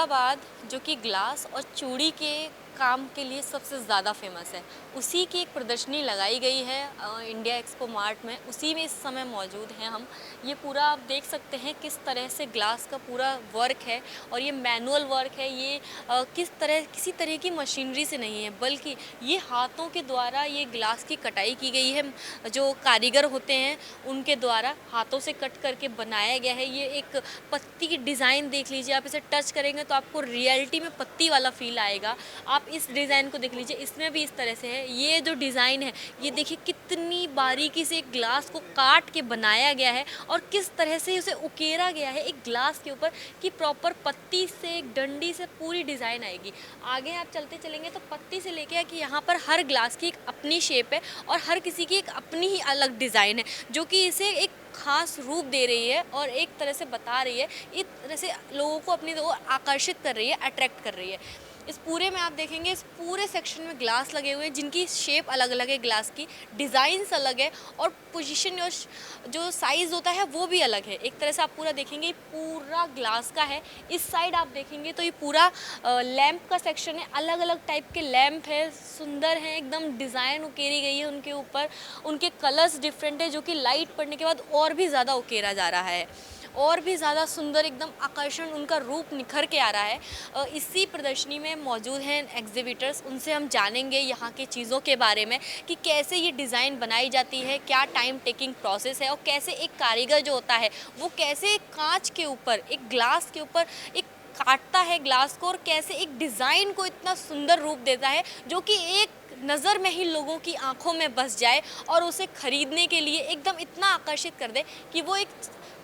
औरंगाबाद जो कि ग्लास और चूड़ी के काम के लिए सबसे ज़्यादा फेमस है, उसी की एक प्रदर्शनी लगाई गई है इंडिया एक्सपो मार्ट में। उसी में इस समय मौजूद हैं हम। ये पूरा आप देख सकते हैं किस तरह से ग्लास का पूरा वर्क है और ये मैनुअल वर्क है। ये किसी तरह की मशीनरी से नहीं है, बल्कि ये हाथों के द्वारा ये ग्लास की कटाई की गई है। जो कारीगर होते हैं उनके द्वारा हाथों से कट करके बनाया गया है। ये एक पत्ती की डिज़ाइन देख लीजिए, आप इसे टच करेंगे तो आपको रियलिटी में पत्ती वाला फील आएगा। आप इस डिज़ाइन को देख लीजिए, इसमें भी इस तरह से है। ये जो डिज़ाइन है, ये देखिए कितनी बारीकी से एक ग्लास को काट के बनाया गया है और किस तरह से उसे उकेरा गया है एक ग्लास के ऊपर कि प्रॉपर पत्ती से एक डंडी से पूरी डिज़ाइन आएगी। आगे आप चलते चलेंगे तो पत्ती से लेके कि यहाँ पर हर ग्लास की एक अपनी शेप है और हर किसी की एक अपनी ही अलग डिज़ाइन है, जो कि इसे एक खास रूप दे रही है और एक तरह से बता रही है, एक तरह से लोगों को अपनी ओर आकर्षित कर रही है, अट्रैक्ट कर रही है। इस पूरे में आप देखेंगे, इस पूरे सेक्शन में ग्लास लगे हुए हैं जिनकी शेप अलग अलग है, ग्लास की डिज़ाइंस अलग है और पोजीशन और जो साइज़ होता है वो भी अलग है। एक तरह से आप पूरा देखेंगे, पूरा ग्लास का है। इस साइड आप देखेंगे तो ये पूरा लैंप का सेक्शन है। अलग अलग टाइप के लैंप है, सुंदर है, एकदम डिज़ाइन उकेरी गई है उनके ऊपर। उनके कलर्स डिफरेंट है, जो कि लाइट पड़ने के बाद और भी ज़्यादा उकेरा जा रहा है, और भी ज़्यादा सुंदर, एकदम आकर्षण, उनका रूप निखर के आ रहा है। इसी प्रदर्शनी में मौजूद हैं एग्जिबिटर्स, उनसे हम जानेंगे यहाँ की चीज़ों के बारे में कि कैसे ये डिज़ाइन बनाई जाती है, क्या टाइम टेकिंग प्रोसेस है और कैसे एक कारीगर जो होता है वो कैसे एक कांच के ऊपर, एक ग्लास के ऊपर एक काटता है ग्लास को और कैसे एक डिज़ाइन को इतना सुंदर रूप देता है जो कि एक नज़र में ही लोगों की आंखों में बस जाए और उसे खरीदने के लिए एकदम इतना आकर्षित कर दे कि वो एक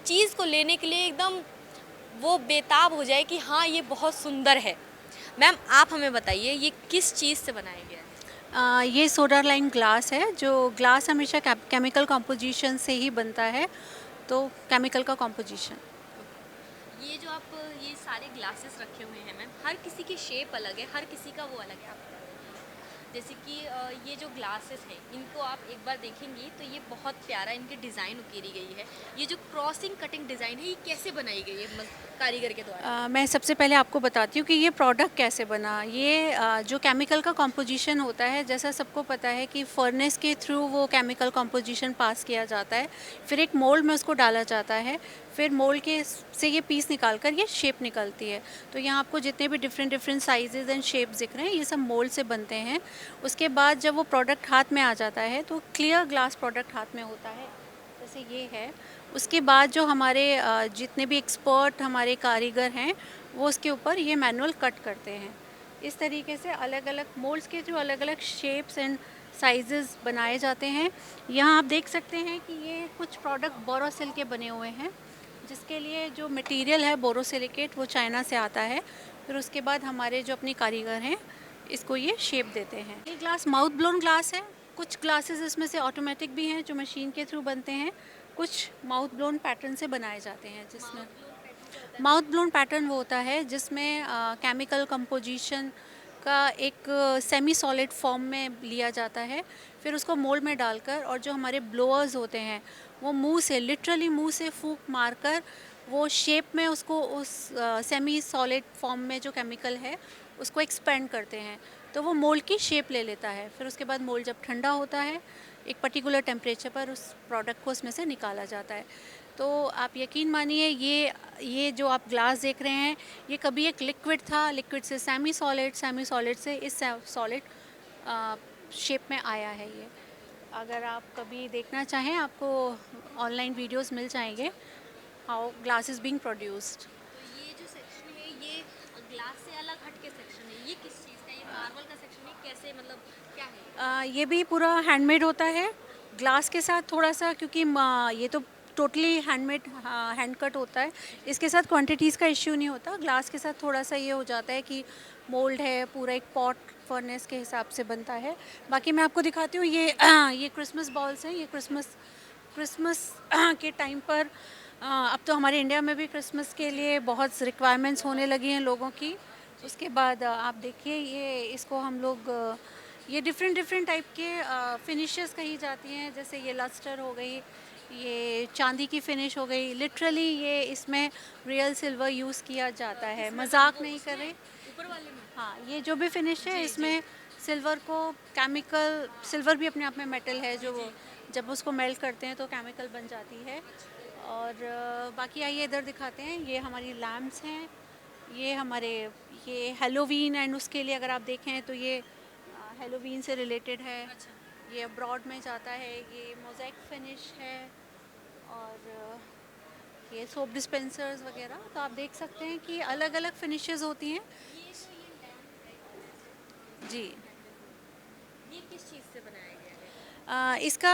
चीज़ को लेने के लिए एकदम वो बेताब हो जाए कि हाँ ये बहुत सुंदर है। मैम, आप हमें बताइए ये किस चीज़ से बनाया गया है? ये सोडा लाइम ग्लास है। जो ग्लास हमेशा केमिकल कंपोजिशन से ही बनता है, तो केमिकल का कंपोजिशन। ये जो आप ये सारे ग्लासेस रखे हुए हैं मैम, हर किसी की शेप अलग है, हर किसी का वो अलग है। आप जैसे कि ये जो ग्लासेस हैं इनको आप एक बार देखेंगी तो ये बहुत प्यारा इनकी डिज़ाइन उकेरी गई है। ये जो क्रॉसिंग कटिंग डिज़ाइन है, ये कैसे बनाई गई है कारीगर के द्वारा? मैं सबसे पहले आपको बताती हूँ कि ये प्रोडक्ट कैसे बना। ये जो केमिकल का कंपोजिशन होता है, जैसा सबको पता है कि फर्नेस के थ्रू वो केमिकल कंपोजिशन पास किया जाता है, फिर एक मोल्ड में उसको डाला जाता है, फिर मोल्ड के से ये पीस निकाल कर ये शेप निकलती है। तो यहाँ आपको जितने भी different different sizes and shapes दिख रहे हैं, ये सब मोल्ड से बनते हैं। उसके बाद जब वो प्रोडक्ट हाथ में आ जाता है तो क्लियर ग्लास प्रोडक्ट हाथ में होता है, जैसे ये है। उसके बाद जो हमारे जितने भी एक्सपर्ट हमारे कारीगर हैं, वो उसके ऊपर ये मैनुअल कट करते हैं। इस तरीके से अलग अलग मोल्ड्स के जो अलग अलग शेप्स एंड साइजेस बनाए जाते हैं। यहाँ आप देख सकते हैं कि ये कुछ प्रोडक्ट बोरोसिल के बने हुए हैं, जिसके लिए जो मटेरियल है बोरोसिलिकेट वो चाइना से आता है। फिर उसके बाद हमारे जो अपने कारीगर हैं इसको ये शेप देते हैं। ये ग्लास माउथ ब्लोन ग्लास है। कुछ ग्लासेस इसमें से ऑटोमेटिक भी हैं जो मशीन के थ्रू बनते हैं, कुछ माउथ ब्लोन पैटर्न से बनाए जाते हैं। जिसमें माउथ ब्लोन पैटर्न वो होता है जिसमें केमिकल कंपोजिशन का एक सेमी सॉलिड फॉर्म में लिया जाता है, फिर उसको मोल्ड में डालकर, और जो हमारे ब्लोअर्स होते हैं वो मुंह से, लिटरली मुंह से फूंक मारकर वो शेप में उसको उस सेमी सॉलिड फॉर्म में जो केमिकल है उसको एक्सपेंड करते हैं, तो वो मोल्ड की शेप ले लेता है। फिर उसके बाद मोल्ड जब ठंडा होता है, एक पर्टिकुलर टेम्परेचर पर उस प्रोडक्ट को उसमें से निकाला जाता है। तो आप यकीन मानिए, ये जो आप ग्लास देख रहे हैं, ये कभी एक लिक्विड था, लिक्विड से सेमी सॉलिड, सेमी सॉलिड से इस सॉलिड शेप में आया है ये। अगर आप कभी देखना चाहें, आपको ऑनलाइन वीडियोस मिल जाएंगे, how glass is being produced. तो ये जो सेक्शन है ये ग्लास से अलग हट के सेक्शन है, ये किस चीज़ का? ये मार्बल का सेक्शन है, कैसे, मतलब क्या है? ये भी पूरा हैंडमेड होता है, ग्लास के साथ थोड़ा सा, क्योंकि ये तो टोटली हैंडमेड, हैंड कट होता है। इसके साथ क्वांटिटीज़ का इश्यू नहीं होता। ग्लास के साथ थोड़ा सा ये हो जाता है कि मोल्ड है, पूरा एक पॉट फर्नेस के हिसाब से बनता है। बाकी मैं आपको दिखाती हूँ, ये ये क्रिसमस बॉल्स हैं। ये क्रिसमस क्रिसमस के टाइम पर अब तो हमारे इंडिया में भी क्रिसमस के लिए बहुत रिक्वायरमेंट्स होने लगी हैं लोगों की। उसके बाद आप देखिए, ये इसको हम लोग ये डिफरेंट डिफरेंट टाइप के फिनिशेस कही जाती हैं, जैसे ये लस्टर हो गई, ये चांदी की फिनिश हो गई, लिटरली ये इसमें रियल सिल्वर यूज़ किया जाता है, इसमें मजाक वो नहीं कर उसमें रहे। ऊपर वाले में। हाँ, ये जो भी फिनिश है जी जी इसमें सिल्वर को केमिकल, सिल्वर भी अपने आप में मेटल है जी जो जी। जब उसको मेल्ट करते हैं तो केमिकल बन जाती है। और बाकी आइए इधर दिखाते हैं, ये हमारी लैम्प्स हैं, ये हमारे ये हैलोवीन एंड उसके लिए अगर आप देखें तो ये हैलोवीन से रिलेटेड है, अच्छा। ये अब्रॉड में जाता है, ये मोज़ेक फिनिश है। और ये सोप डिस्पेंसर्स वगैरह तो आप देख सकते हैं कि अलग अलग फिनिशेस होती हैं। ये तो ये लैम्प है, जी। ये किस चीज़ से बनाया गया है? इसका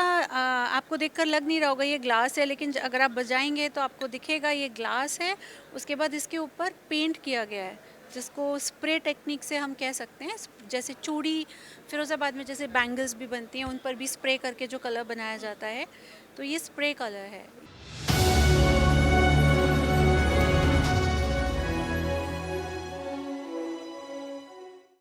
आपको देखकर लग नहीं रहा होगा ये ग्लास है, लेकिन अगर आप बजाएंगे तो आपको दिखेगा ये ग्लास है। उसके बाद इसके ऊपर पेंट किया गया है, जिसको स्प्रे टेक्निक से हम कह सकते हैं। जैसे चूड़ी फिरोज़ाबाद में जैसे बैंगल्स भी बनती हैं, उन पर भी स्प्रे करके जो कलर बनाया जाता है, तो ये स्प्रे कलर है।